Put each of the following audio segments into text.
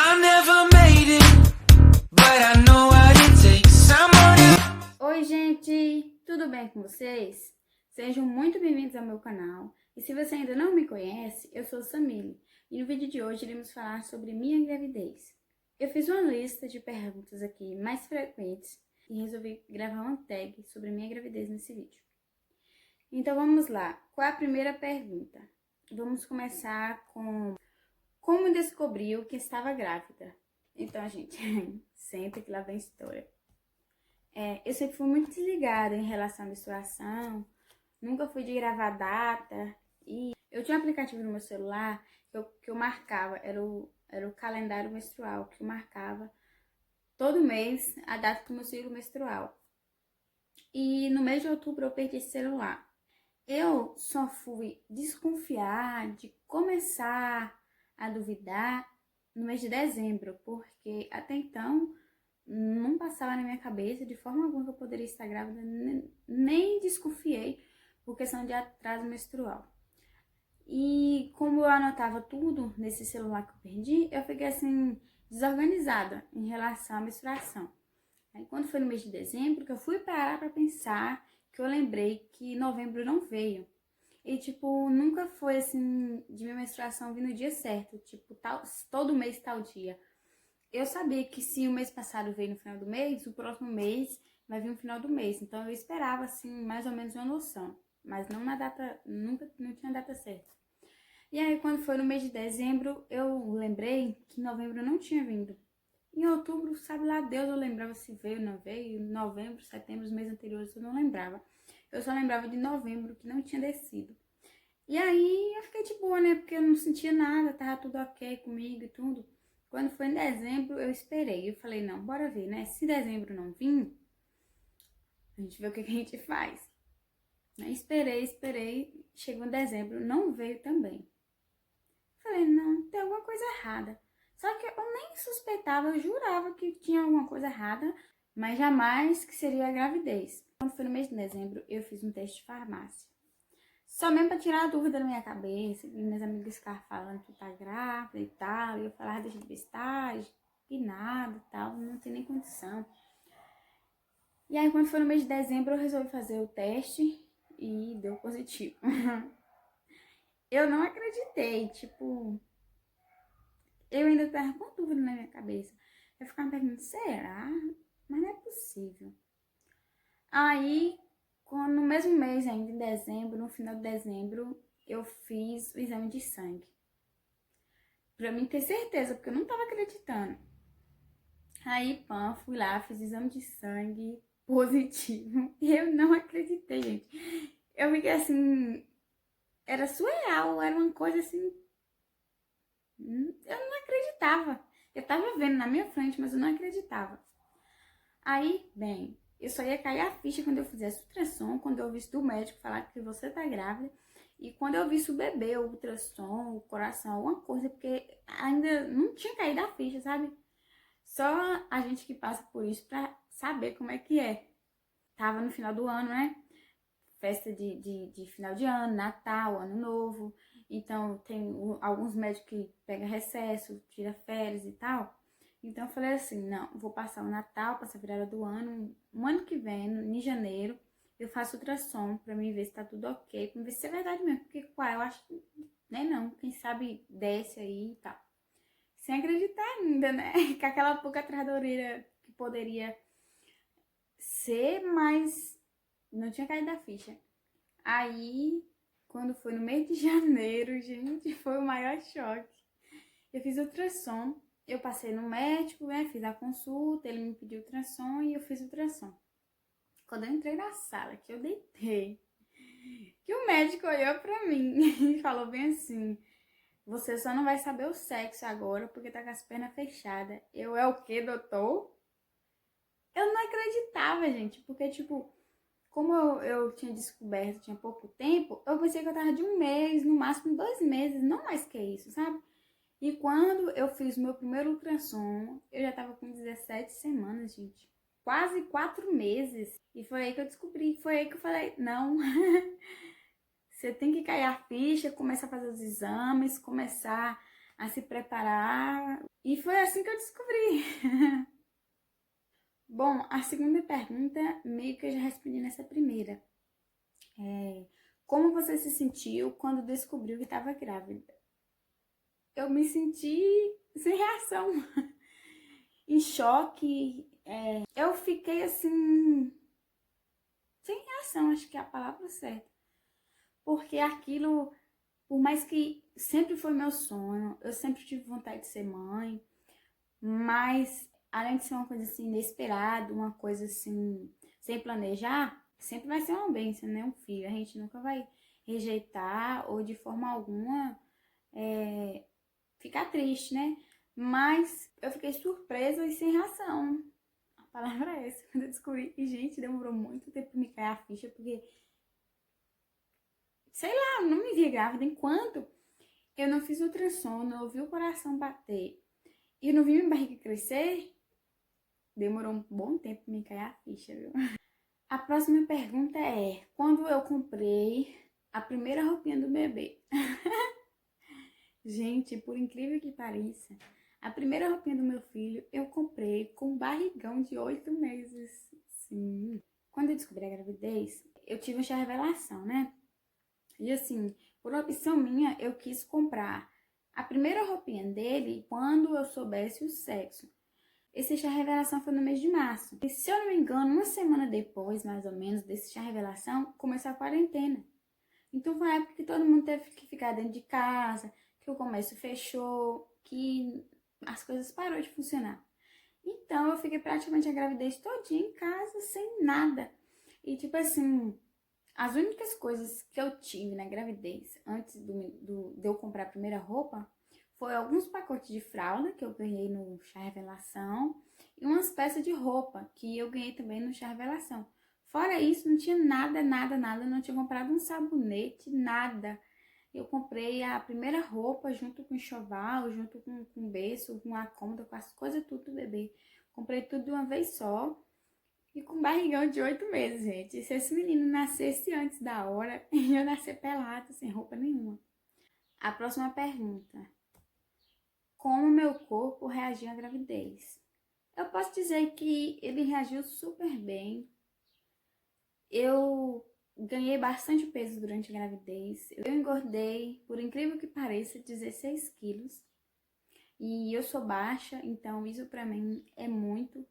I never made it, but I know what it takes. Someone... Oi gente, tudo bem com vocês? Sejam muito bem-vindos ao meu canal. E se você ainda não me conhece, eu sou Samile. E no vídeo de hoje iremos falar sobre minha gravidez. Eu fiz uma lista de perguntas aqui mais frequentes e resolvi gravar uma tag sobre minha gravidez nesse vídeo. Então vamos lá, qual é a primeira pergunta? Vamos começar com como descobriu que estava grávida. Então, gente, senta que lá vem história. Eu sempre fui muito desligada em relação à menstruação, nunca fui de gravar data. E eu tinha um aplicativo no meu celular que eu marcava, era o calendário menstrual, que eu marcava todo mês a data do meu ciclo menstrual. E no mês de outubro eu perdi esse celular. Eu só fui desconfiar de começar a duvidar no mês de dezembro, porque até então não passava na minha cabeça de forma alguma que eu poderia estar grávida, nem desconfiei por questão de atraso menstrual. E como eu anotava tudo nesse celular que eu perdi, eu fiquei assim desorganizada em relação à menstruação. Aí quando foi no mês de dezembro que eu fui parar para pensar, que eu lembrei que novembro não veio. E, tipo, nunca foi, assim, de minha menstruação vir no dia certo. Tipo, todo mês, tal dia. Eu sabia que se o mês passado veio no final do mês, o próximo mês vai vir no final do mês. Então, eu esperava, assim, mais ou menos uma noção. Mas não na data, não tinha data certa. E aí, quando foi no mês de dezembro, eu lembrei que novembro não tinha vindo. Em outubro, sabe lá Deus, eu lembrava se veio ou não veio. Novembro, setembro, os meses anteriores, eu não lembrava. Eu só lembrava de novembro, que não tinha descido. E aí, eu fiquei de boa, né? Porque eu não sentia nada, tava tudo ok comigo e tudo. Quando foi em dezembro, eu esperei. Eu falei, não, bora ver, né? Se dezembro não vir, a gente vê o que a gente faz. Aí esperei. Chegou em dezembro, não veio também. Falei, não, tem alguma coisa errada. Só que eu nem suspeitava, eu jurava que tinha alguma coisa errada, mas jamais que seria a gravidez. Quando foi no mês de dezembro, eu fiz um teste de farmácia. Só mesmo pra tirar a dúvida da minha cabeça, e minhas amigas ficavam falando que tá grávida e tal, e eu falava, deixa de bestagem, e nada e tal, não tem nem condição. E aí, quando foi no mês de dezembro, eu resolvi fazer o teste e deu positivo. Eu não acreditei, tipo... Eu ainda tava com dúvida na minha cabeça. Eu ficava me perguntando, será? Mas não é possível. Aí, no mesmo mês ainda, em dezembro, no final de dezembro, eu fiz o exame de sangue. Pra mim ter certeza, porque eu não tava acreditando. Aí, fui lá, fiz o exame de sangue positivo. E eu não acreditei, gente. Eu fiquei assim... Era surreal, era uma coisa assim... Eu não acreditava. Eu tava vendo na minha frente, mas eu não acreditava. Aí, bem, eu só ia cair a ficha quando eu fizesse ultrassom, quando eu ouvisse do médico falar que você tá grávida. E quando eu visse o bebê, o ultrassom, o coração, alguma coisa, porque ainda não tinha caído a ficha, sabe? Só a gente que passa por isso pra saber como é que é. Tava no final do ano, né? Festa de final de ano, Natal, Ano Novo. Então, tem alguns médicos que pegam recesso, tira férias e tal. Então, eu falei assim, não, vou passar o Natal, passar a virada do ano. Um ano que vem, em janeiro, eu faço ultrassom pra mim ver se tá tudo ok. Pra ver se é verdade mesmo. Porque, eu acho que nem não. Quem sabe desce aí e tal. Sem acreditar ainda, né? Com aquela pouca atrás da orelha que poderia ser, mas não tinha caído a ficha. Aí, quando foi no mês de janeiro, gente, foi o maior choque. Eu fiz ultrassom, eu passei no médico, né, fiz a consulta, ele me pediu ultrassom e eu fiz ultrassom. Quando eu entrei na sala, que eu deitei, que o médico olhou pra mim e falou bem assim, você só não vai saber o sexo agora porque tá com as pernas fechadas. Eu, é o quê, doutor? Eu não acreditava, gente, porque, tipo, como eu tinha descoberto, tinha pouco tempo, eu pensei que eu tava de um mês, no máximo 2 meses, não mais que isso, sabe? E quando eu fiz meu primeiro ultrassom, eu já tava com 17 semanas, gente. Quase 4 meses. E foi aí que eu descobri, foi aí que eu falei, não, você tem que cair a ficha, começar a fazer os exames, começar a se preparar. E foi assim que eu descobri. Bom, a segunda pergunta, meio que eu já respondi nessa primeira. Como você se sentiu quando descobriu que estava grávida? Eu me senti sem reação, em choque. Eu fiquei assim, sem reação, acho que é a palavra certa. Porque aquilo, por mais que sempre foi meu sonho, eu sempre tive vontade de ser mãe, mas além de ser uma coisa assim inesperada, uma coisa assim sem planejar, sempre vai ser uma bênção, né? Um filho. A gente nunca vai rejeitar ou de forma alguma ficar triste, né? Mas eu fiquei surpresa e sem reação. A palavra é essa. Quando eu descobri, e gente, demorou muito tempo pra me cair a ficha, porque, sei lá, eu não me via grávida enquanto eu não fiz ultrassom, não ouvi o coração bater e eu não vi minha barriga crescer. Demorou um bom tempo pra me cair a ficha, viu? A próxima pergunta é: quando eu comprei a primeira roupinha do bebê? Gente, por incrível que pareça, a primeira roupinha do meu filho eu comprei com um barrigão de 8 meses. Sim. Quando eu descobri a gravidez, eu tive uma revelação, né? E assim, por opção minha, eu quis comprar a primeira roupinha dele quando eu soubesse o sexo. Esse chá revelação foi no mês de março. E se eu não me engano, uma semana depois, mais ou menos, desse chá revelação, começou a quarentena. Então foi a época que todo mundo teve que ficar dentro de casa, que o comércio fechou, que as coisas pararam de funcionar. Então eu fiquei praticamente a gravidez todinha em casa, sem nada. E tipo assim, as únicas coisas que eu tive na gravidez, antes de eu comprar a primeira roupa, foi alguns pacotes de fralda que eu ganhei no Chá Revelação e umas peças de roupa que eu ganhei também no Chá Revelação. Fora isso, não tinha nada, não tinha comprado um sabonete, nada. Eu comprei a primeira roupa junto com o enxoval, junto com o berço, com a cômoda, com as coisas tudo do bebê. Comprei tudo de uma vez só. E com barrigão de 8 meses, gente. E se esse menino nascesse antes da hora, eu ia nascer pelado, sem roupa nenhuma. A próxima pergunta: como meu corpo reagiu à gravidez? Eu posso dizer que ele reagiu super bem. Eu ganhei bastante peso durante a gravidez. Eu engordei, por incrível que pareça, 16 quilos. E eu sou baixa, então isso pra mim é muito.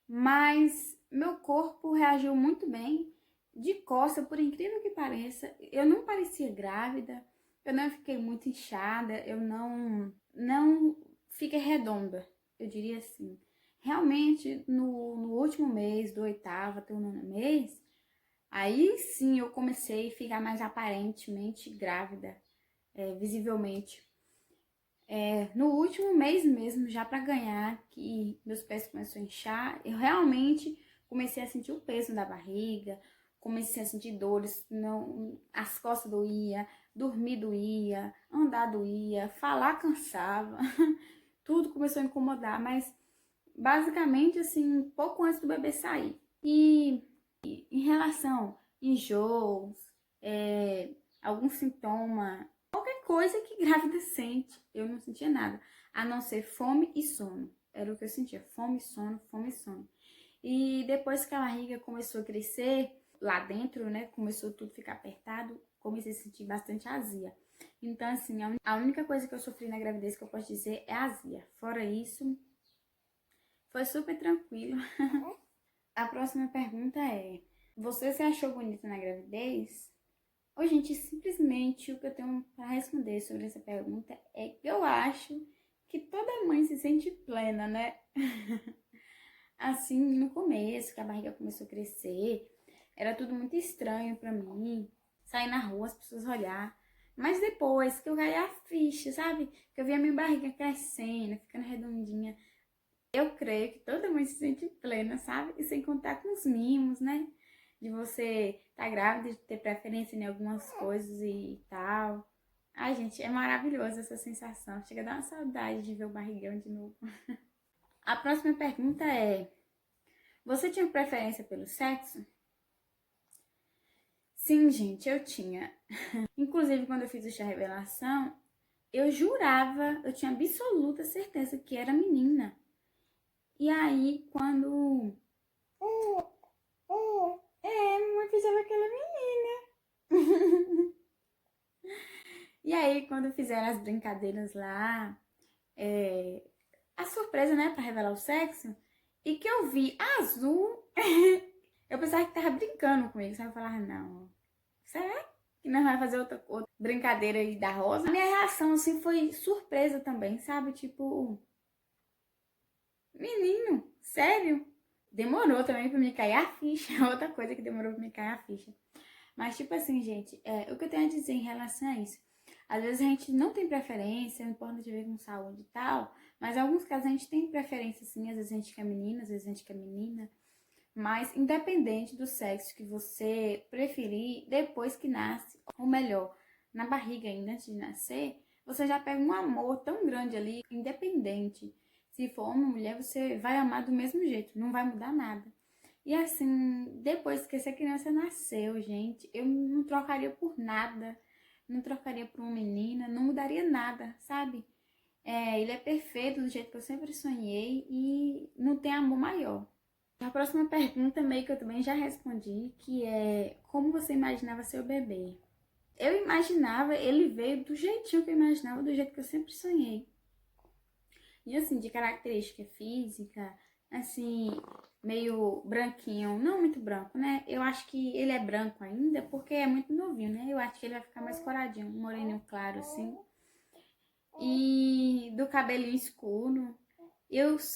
Mas meu corpo reagiu muito bem. De costa, por incrível que pareça, eu não parecia grávida, eu não fiquei muito inchada, eu não fiquei redonda, eu diria assim. Realmente, no último mês, do oitavo até o nono mês, aí sim eu comecei a ficar mais aparentemente grávida, visivelmente. No último mês mesmo, já para ganhar, que meus pés começaram a inchar, eu realmente comecei a sentir o peso da barriga, comecei a sentir dores, não, as costas doía, dormir doía, andar doía, falar cansava, tudo começou a incomodar, mas basicamente assim, pouco antes do bebê sair. E em relação a enjoos, algum sintoma, coisa que grávida sente, eu não sentia nada, a não ser fome e sono. Era o que eu sentia, fome, sono, fome e sono. E depois que a barriga começou a crescer, lá dentro, né, começou tudo a ficar apertado, comecei a sentir bastante azia. Então, assim, a única coisa que eu sofri na gravidez que eu posso dizer é azia. Fora isso, foi super tranquilo. A próxima pergunta é: você se achou bonita na gravidez? Ô, gente, simplesmente o que eu tenho para responder sobre essa pergunta é que eu acho que toda mãe se sente plena, né? Assim, no começo, que a barriga começou a crescer, era tudo muito estranho pra mim. Sair na rua, as pessoas olhar. Mas depois que eu caí a ficha, sabe? Que eu vi a minha barriga crescendo, ficando redondinha. Eu creio que toda mãe se sente plena, sabe? E sem contar com os mimos, né? De você estar grávida, de ter preferência em algumas coisas e tal. Ai, gente, é maravilhosa essa sensação. Chega a dar uma saudade de ver o barrigão de novo. A próxima pergunta é: você tinha preferência pelo sexo? Sim, gente, eu tinha. Inclusive, quando eu fiz o chá revelação, eu jurava, eu tinha absoluta certeza que era menina. E aí, quando... mamãe pensava que era menina. E aí, quando fizeram as brincadeiras lá, a surpresa, né, pra revelar o sexo, e que eu vi azul, eu pensava que tava brincando comigo, sabe? Eu falava, não, será que nós vamos fazer outra brincadeira aí da rosa? A minha reação, assim, foi surpresa também, sabe? Tipo, menino, sério? Demorou também pra me cair a ficha, outra coisa que demorou pra me cair a ficha. Mas, tipo assim, gente, o que eu tenho a dizer em relação a isso? Às vezes a gente não tem preferência, é importante ver com saúde e tal, mas em alguns casos a gente tem preferência, sim. Às vezes a gente quer menina, às vezes a gente quer menina. Mas, independente do sexo que você preferir, depois que nasce, ou melhor, na barriga ainda antes de nascer, você já pega um amor tão grande ali, independente. Se for homem ou mulher, você vai amar do mesmo jeito, não vai mudar nada. E assim, depois que essa criança nasceu, gente, eu não trocaria por nada. Não trocaria por uma menina, não mudaria nada, sabe? Ele é perfeito do jeito que eu sempre sonhei e não tem amor maior. A próxima pergunta meio que eu também já respondi, que é: como você imaginava seu bebê? Eu imaginava, ele veio do jeitinho que eu imaginava, do jeito que eu sempre sonhei. E assim, de característica física, assim, meio branquinho, não muito branco, né? Eu acho que ele é branco ainda porque é muito novinho, né? Eu acho que ele vai ficar mais coradinho, um moreninho claro, assim. E do cabelinho escuro.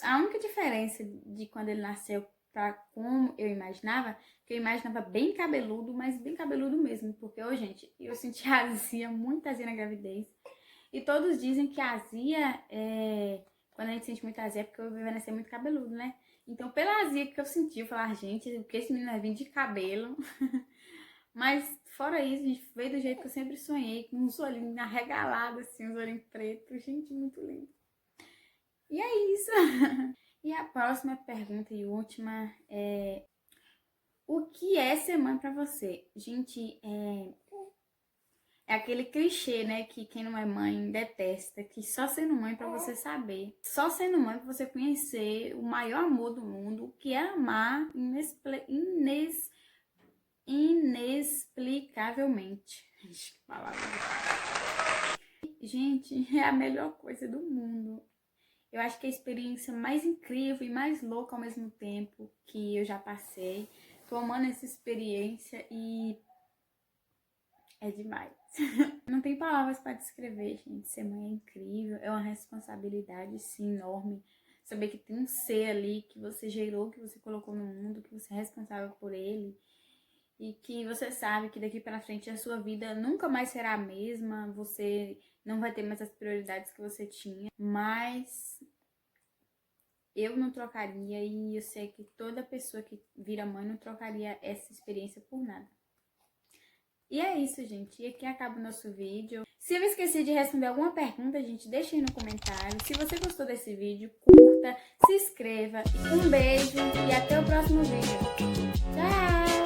A única diferença de quando ele nasceu pra como eu imaginava, que eu imaginava bem cabeludo, mas bem cabeludo mesmo. Porque, gente, eu senti azia, muita azia na gravidez. E todos dizem que a azia quando a gente sente muita azia é porque o bebê vai nascer muito cabeludo, né? Então, pela azia que eu senti, eu falava, gente, o que esse menino vai vir de cabelo? Mas, fora isso, a gente veio do jeito que eu sempre sonhei, com uns olhinhos arregalados, assim, uns olhinhos pretos. Gente, muito lindo. E é isso. E a próxima pergunta e última é: o que é ser mãe pra você? Gente, é aquele clichê, né, que quem não é mãe detesta, que só sendo mãe pra você saber. Só sendo mãe pra você conhecer o maior amor do mundo, que é amar inexplicavelmente. Que palavra. Gente, é a melhor coisa do mundo. Eu acho que é a experiência mais incrível e mais louca ao mesmo tempo que eu já passei. Tô amando essa experiência e é demais. Não tem palavras para descrever, gente. Ser mãe é incrível, é uma responsabilidade, sim, enorme. Saber que tem um ser ali que você gerou, que você colocou no mundo, que você é responsável por ele. E que você sabe que daqui para frente a sua vida nunca mais será a mesma. Você não vai ter mais as prioridades que você tinha. Mas eu não trocaria, e eu sei que toda pessoa que vira mãe não trocaria essa experiência por nada. E é isso, gente. E aqui acaba o nosso vídeo. Se eu esqueci de responder alguma pergunta, gente, deixa aí no comentário. Se você gostou desse vídeo, curta, se inscreva. Um beijo e até o próximo vídeo. Tchau!